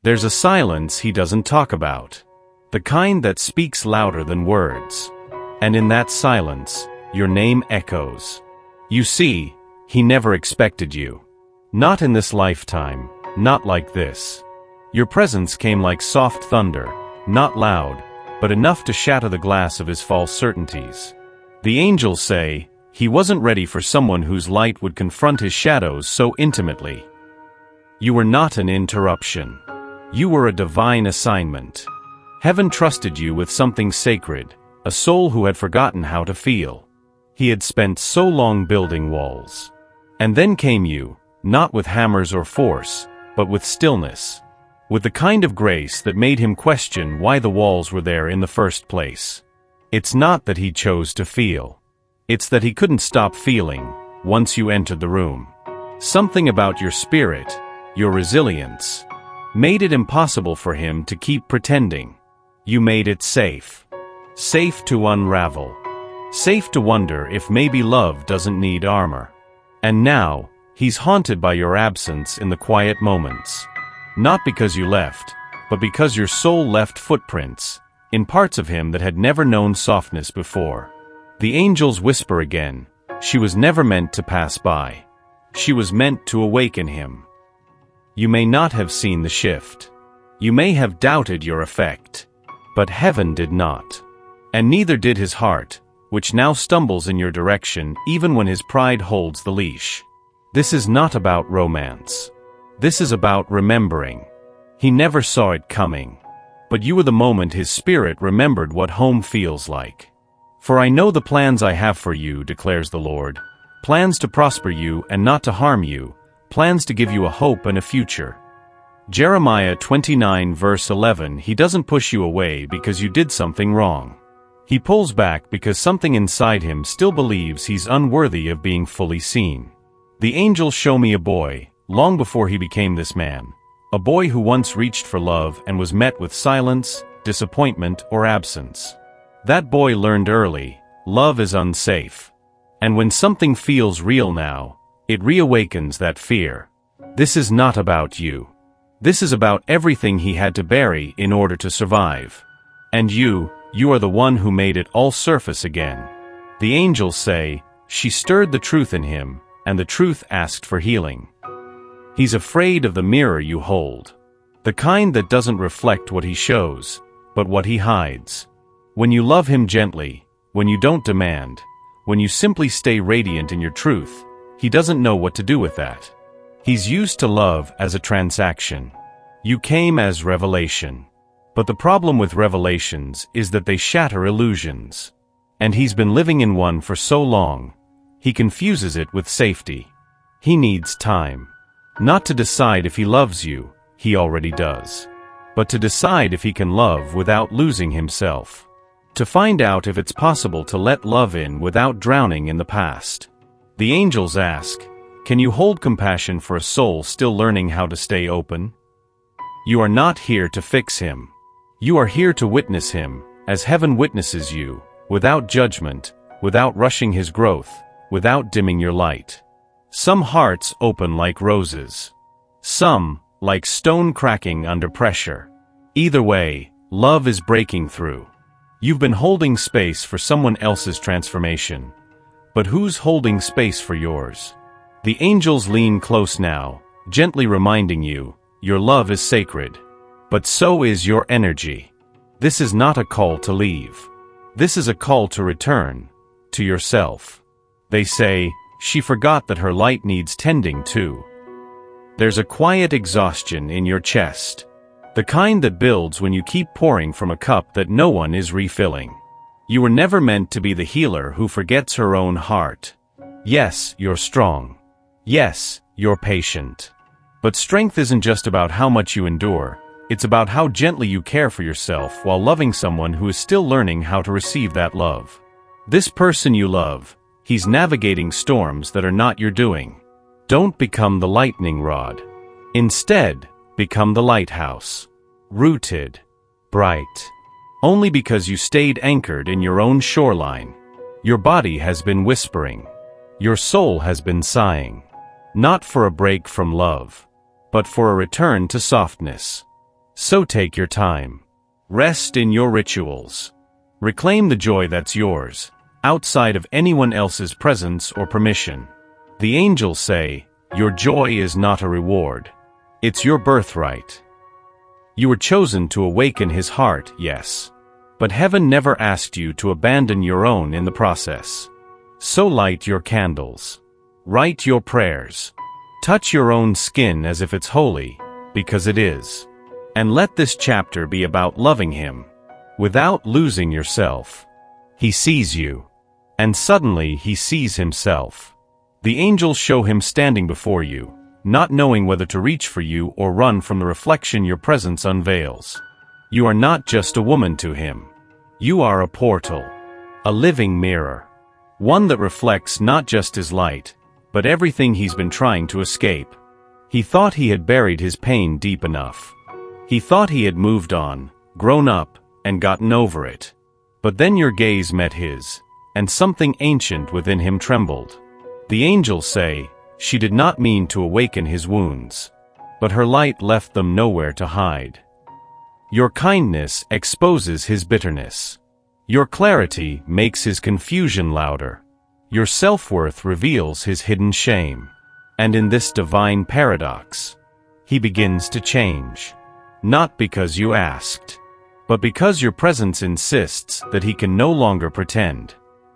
There's a silence he doesn't talk about. The kind that speaks louder than words. And in that silence, your name echoes. You see, he never expected you. Not in this lifetime, not like this. Your presence came like soft thunder, not loud, but enough to shatter the glass of his false certainties. The angels say, he wasn't ready for someone whose light would confront his shadows so intimately. You were not an interruption. You were a divine assignment. Heaven trusted you with something sacred, a soul who had forgotten how to feel. He had spent so long building walls. And then came you, not with hammers or force, but with stillness. With the kind of grace that made him question why the walls were there in the first place. It's not that he chose to feel. It's that he couldn't stop feeling, once you entered the room. Something about your spirit, your resilience, made it impossible for him to keep pretending. You made it safe. Safe to unravel. Safe to wonder if maybe love doesn't need armor. And now, he's haunted by your absence in the quiet moments. Not because you left, but because your soul left footprints, in parts of him that had never known softness before. The angels whisper again, she was never meant to pass by. She was meant to awaken him. You may not have seen the shift. You may have doubted your effect. But heaven did not. And neither did his heart, which now stumbles in your direction even when his pride holds the leash. This is not about romance. This is about remembering. He never saw it coming. But you were the moment his spirit remembered what home feels like. For I know the plans I have for you, declares the Lord. Plans to prosper you and not to harm you. Plans to give you a hope and a future. Jeremiah 29 verse 11. He doesn't push you away because you did something wrong. He pulls back because something inside him still believes he's unworthy of being fully seen. The angels show me a boy, long before he became this man. A boy who once reached for love and was met with silence, disappointment, or absence. That boy learned early, love is unsafe. And when something feels real now, it reawakens that fear. This is not about you. This is about everything he had to bury in order to survive. And you are the one who made it all surface again. The angels say, she stirred the truth in him, and the truth asked for healing. He's afraid of the mirror you hold. The kind that doesn't reflect what he shows, but what he hides. When you love him gently, when you don't demand, when you simply stay radiant in your truth, he doesn't know what to do with that. He's used to love as a transaction. You came as revelation. But the problem with revelations is that they shatter illusions. And he's been living in one for so long, he confuses it with safety. He needs time. Not to decide if he loves you, he already does. But to decide if he can love without losing himself. To find out if it's possible to let love in without drowning in the past. The angels ask, can you hold compassion for a soul still learning how to stay open? You are not here to fix him. You are here to witness him, as heaven witnesses you, without judgment, without rushing his growth, without dimming your light. Some hearts open like roses. Some, like stone cracking under pressure. Either way, love is breaking through. You've been holding space for someone else's transformation. But who's holding space for yours? The angels lean close now, gently reminding you, your love is sacred. But so is your energy. This is not a call to leave. This is a call to return, to yourself. They say, she forgot that her light needs tending too. There's a quiet exhaustion in your chest. The kind that builds when you keep pouring from a cup that no one is refilling. You were never meant to be the healer who forgets her own heart. Yes, you're strong. Yes, you're patient. But strength isn't just about how much you endure. It's about how gently you care for yourself while loving someone who is still learning how to receive that love. This person you love, he's navigating storms that are not your doing. Don't become the lightning rod. Instead, become the lighthouse. Rooted. Bright. Only because you stayed anchored in your own shoreline. Your body has been whispering. Your soul has been sighing. Not for a break from love, but for a return to softness. So take your time. Rest in your rituals. Reclaim the joy that's yours, outside of anyone else's presence or permission. The angels say, your joy is not a reward. It's your birthright. You were chosen to awaken his heart, yes. But heaven never asked you to abandon your own in the process. So light your candles. Write your prayers. Touch your own skin as if it's holy, because it is. And let this chapter be about loving him, without losing yourself. He sees you. And suddenly he sees himself. The angels show him standing before you, not knowing whether to reach for you or run from the reflection your presence unveils. You are not just a woman to him. You are a portal, a living mirror, one that reflects not just his light, but everything he's been trying to escape. He thought he had buried his pain deep enough. He thought he had moved on, grown up, and gotten over it. But then your gaze met his, and something ancient within him trembled. The angels say, she did not mean to awaken his wounds, but her light left them nowhere to hide. Your kindness exposes his bitterness. Your clarity makes his confusion louder. Your self-worth reveals his hidden shame. And in this divine paradox, he begins to change. Not because you asked, but because your presence insists that he can no longer pretend.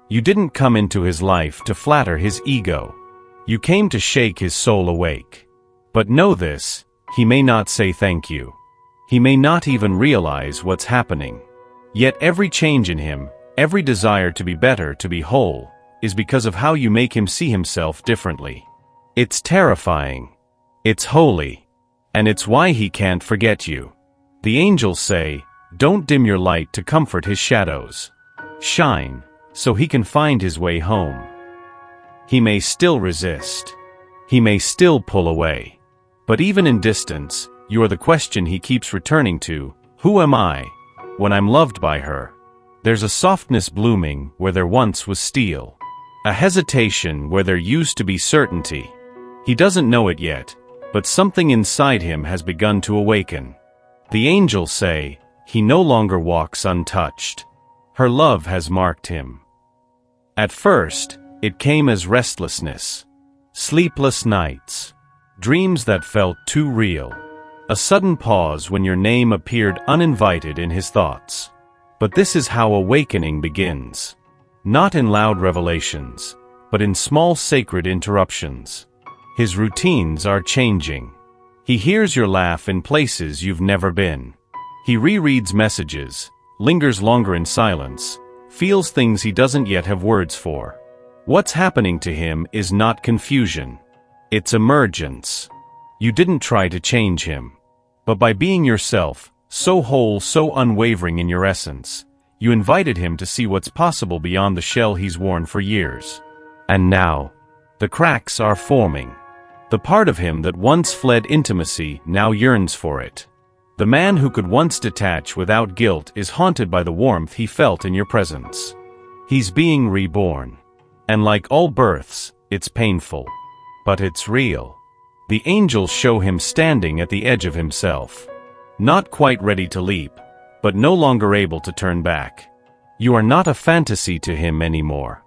You didn't come into his life to flatter his ego. You came to shake his soul awake. But know this, he may not say thank you. He may not even realize what's happening. Yet every change in him, every desire to be better, to be whole, is because of how you make him see himself differently. It's terrifying. It's holy. And it's why he can't forget you. The angels say, don't dim your light to comfort his shadows. Shine, so he can find his way home. He may still resist. He may still pull away. But even in distance, you are the question he keeps returning to, who am I, when I'm loved by her? There's a softness blooming where there once was steel. A hesitation where there used to be certainty. He doesn't know it yet, but something inside him has begun to awaken. The angels say, he no longer walks untouched. Her love has marked him. At first, it came as restlessness. Sleepless nights. Dreams that felt too real. A sudden pause when your name appeared uninvited in his thoughts. But this is how awakening begins. Not in loud revelations, but in small sacred interruptions. His routines are changing. He hears your laugh in places you've never been. He rereads messages, lingers longer in silence, feels things he doesn't yet have words for. What's happening to him is not confusion. It's emergence. You didn't try to change him. But by being yourself, so whole, so unwavering in your essence, you invited him to see what's possible beyond the shell he's worn for years. And now, the cracks are forming. The part of him that once fled intimacy now yearns for it. The man who could once detach without guilt is haunted by the warmth he felt in your presence. He's being reborn. And like all births, it's painful. But it's real. The angels show him standing at the edge of himself. Not quite ready to leap, but no longer able to turn back. You are not a fantasy to him anymore.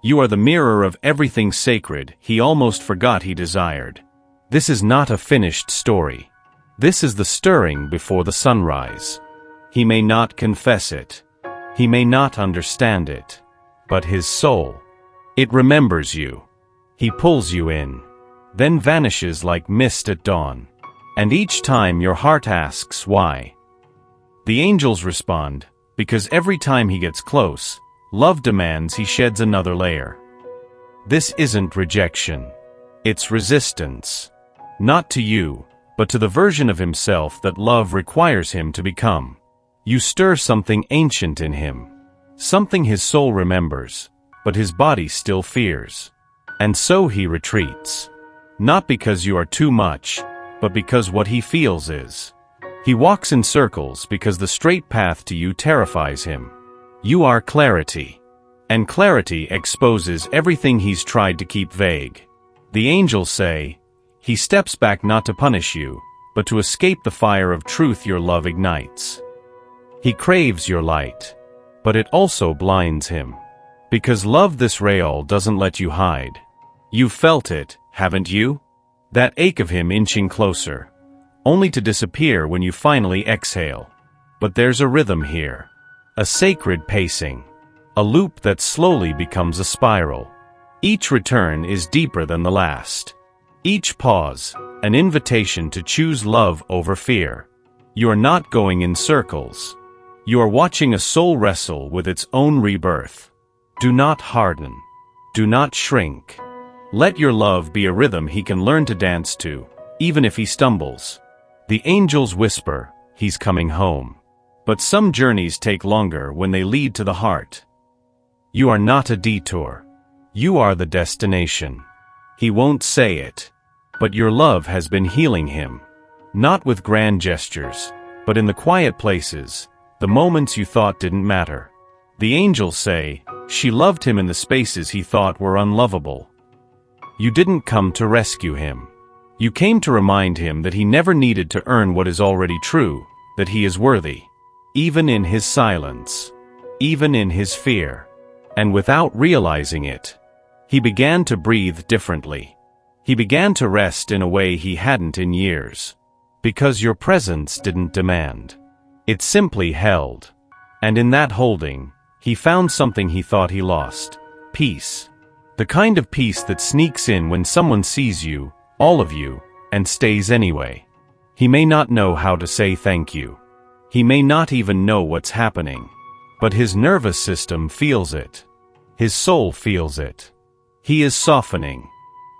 You are the mirror of everything sacred he almost forgot he desired. This is not a finished story. This is the stirring before the sunrise. He may not confess it. He may not understand it. But his soul, it remembers you. He pulls you in, then vanishes like mist at dawn. And each time your heart asks why, the angels respond, because every time he gets close, love demands he sheds another layer. This isn't rejection. It's resistance. Not to you, but to the version of himself that love requires him to become. You stir something ancient in him. Something his soul remembers, but his body still fears. And so he retreats. Not because you are too much, but because what he feels is. He walks in circles because the straight path to you terrifies him. You are clarity. And clarity exposes everything he's tried to keep vague. The angels say, he steps back not to punish you, but to escape the fire of truth your love ignites. He craves your light, but it also blinds him. Because love this renewal doesn't let you hide. You've felt it, haven't you? That ache of him inching closer, only to disappear when you finally exhale. But there's a rhythm here. A sacred pacing. A loop that slowly becomes a spiral. Each return is deeper than the last. Each pause, an invitation to choose love over fear. You are not going in circles. You are watching a soul wrestle with its own rebirth. Do not harden. Do not shrink. Let your love be a rhythm he can learn to dance to, even if he stumbles. The angels whisper, he's coming home. But some journeys take longer when they lead to the heart. You are not a detour. You are the destination. He won't say it, but your love has been healing him. Not with grand gestures, but in the quiet places, the moments you thought didn't matter. The angels say, she loved him in the spaces he thought were unlovable. You didn't come to rescue him. You came to remind him that he never needed to earn what is already true, that he is worthy. Even in his silence. Even in his fear. And without realizing it, he began to breathe differently. He began to rest in a way he hadn't in years. Because your presence didn't demand. It simply held. And in that holding, he found something he thought he lost. Peace. The kind of peace that sneaks in when someone sees you, all of you, and stays anyway. He may not know how to say thank you. He may not even know what's happening. But his nervous system feels it. His soul feels it. He is softening.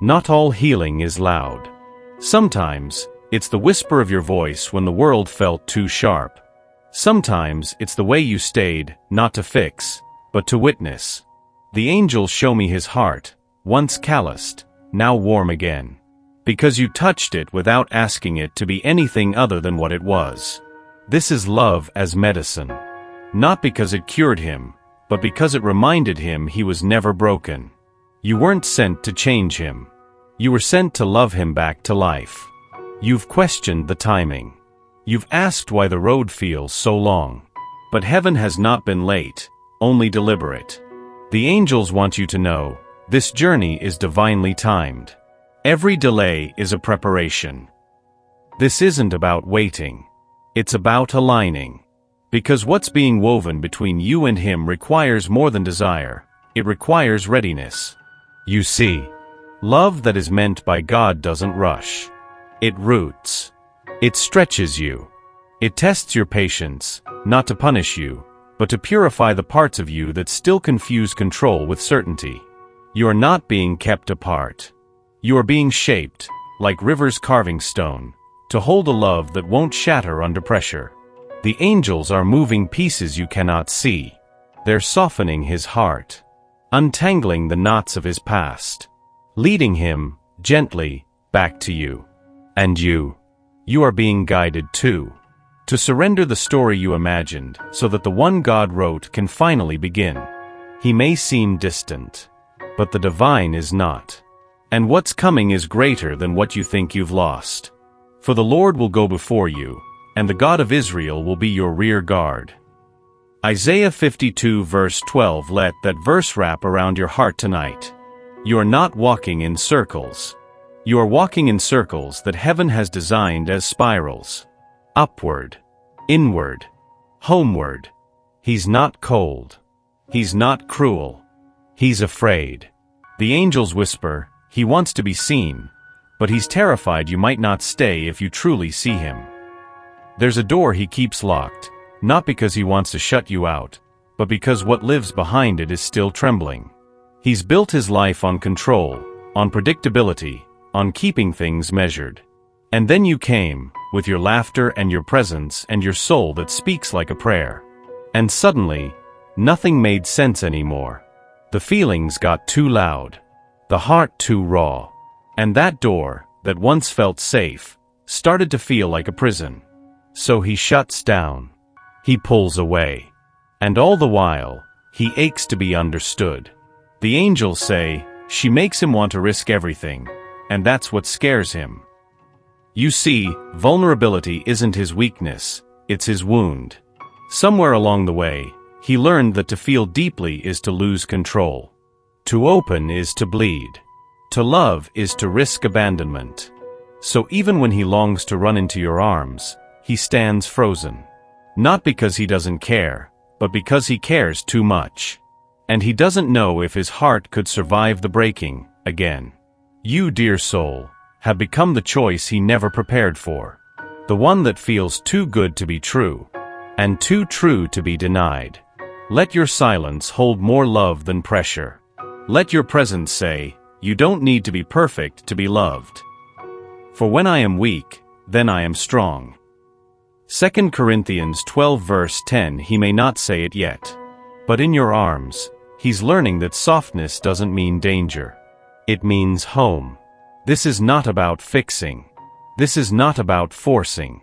Not all healing is loud. Sometimes, it's the whisper of your voice when the world felt too sharp. Sometimes, it's the way you stayed, not to fix, but to witness. The angels show me his heart, once calloused, now warm again. Because you touched it without asking it to be anything other than what it was. This is love as medicine. Not because it cured him, but because it reminded him he was never broken. You weren't sent to change him. You were sent to love him back to life. You've questioned the timing. You've asked why the road feels so long. But heaven has not been late, only deliberate. The angels want you to know, this journey is divinely timed. Every delay is a preparation. This isn't about waiting. It's about aligning. Because what's being woven between you and him requires more than desire. It requires readiness. You see, love that is meant by God doesn't rush. It roots. It stretches you. It tests your patience, not to punish you, but to purify the parts of you that still confuse control with certainty. You are not being kept apart. You are being shaped, like rivers carving stone, to hold a love that won't shatter under pressure. The angels are moving pieces you cannot see. They're softening his heart, untangling the knots of his past, leading him, gently, back to you. And you are being guided too, to surrender the story you imagined so that the one God wrote can finally begin. He may seem distant, but the divine is not. And what's coming is greater than what you think you've lost. For the Lord will go before you, and the God of Israel will be your rear guard. Isaiah 52 verse 12. Let that verse wrap around your heart tonight. You are not walking in circles. You are walking in circles that heaven has designed as spirals. Upward, inward, homeward. He's not cold. He's not cruel. He's afraid. The angels whisper, he wants to be seen, but he's terrified you might not stay if you truly see him. There's a door he keeps locked, not because he wants to shut you out, but because what lives behind it is still trembling. He's built his life on control, on predictability, on keeping things measured. And then you came, with your laughter and your presence and your soul that speaks like a prayer. And suddenly, nothing made sense anymore. The feelings got too loud, the heart too raw. And that door, that once felt safe, started to feel like a prison. So he shuts down. He pulls away. And all the while, he aches to be understood. The angels say, she makes him want to risk everything. And that's what scares him. You see, vulnerability isn't his weakness, it's his wound. Somewhere along the way, he learned that to feel deeply is to lose control. To open is to bleed. To love is to risk abandonment. So even when he longs to run into your arms, he stands frozen. Not because he doesn't care, but because he cares too much. And he doesn't know if his heart could survive the breaking again. You, dear soul, have become the choice he never prepared for. The one that feels too good to be true, and too true to be denied. Let your silence hold more love than pressure. Let your presence say, you don't need to be perfect to be loved. For when I am weak, then I am strong. 2 Corinthians 12 verse 10. He may not say it yet. But in your arms, he's learning that softness doesn't mean danger. It means home. This is not about fixing. This is not about forcing.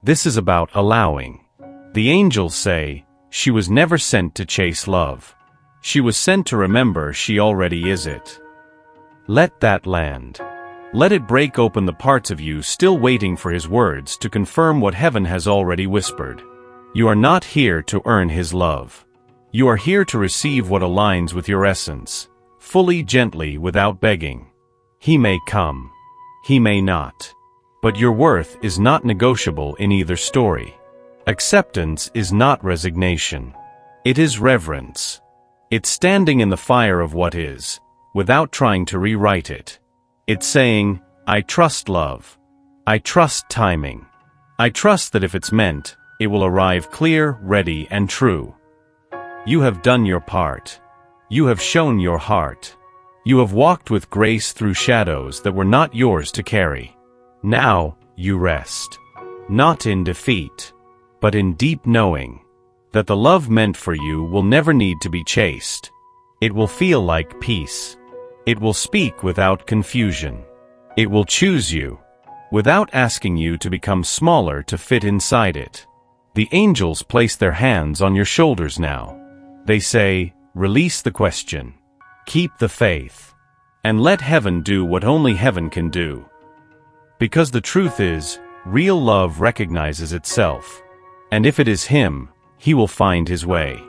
This is about allowing. The angels say, she was never sent to chase love. She was sent to remember she already is it. Let that land. Let it break open the parts of you still waiting for his words to confirm what heaven has already whispered. You are not here to earn his love. You are here to receive what aligns with your essence, fully, gently, without begging. He may come. He may not. But your worth is not negotiable in either story. Acceptance is not resignation. It is reverence. It's standing in the fire of what is, without trying to rewrite it. It's saying, I trust love. I trust timing. I trust that if it's meant, it will arrive clear, ready, and true. You have done your part. You have shown your heart. You have walked with grace through shadows that were not yours to carry. Now, you rest. Not in defeat, but in deep knowing that the love meant for you will never need to be chased. It will feel like peace. It will speak without confusion. It will choose you, without asking you to become smaller to fit inside it. The angels place their hands on your shoulders now. They say, release the question. Keep the faith. And let heaven do what only heaven can do. Because the truth is, real love recognizes itself. And if it is him, he will find his way.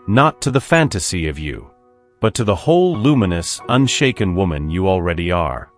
Not to the fantasy of you, but to the whole luminous, unshaken woman you already are.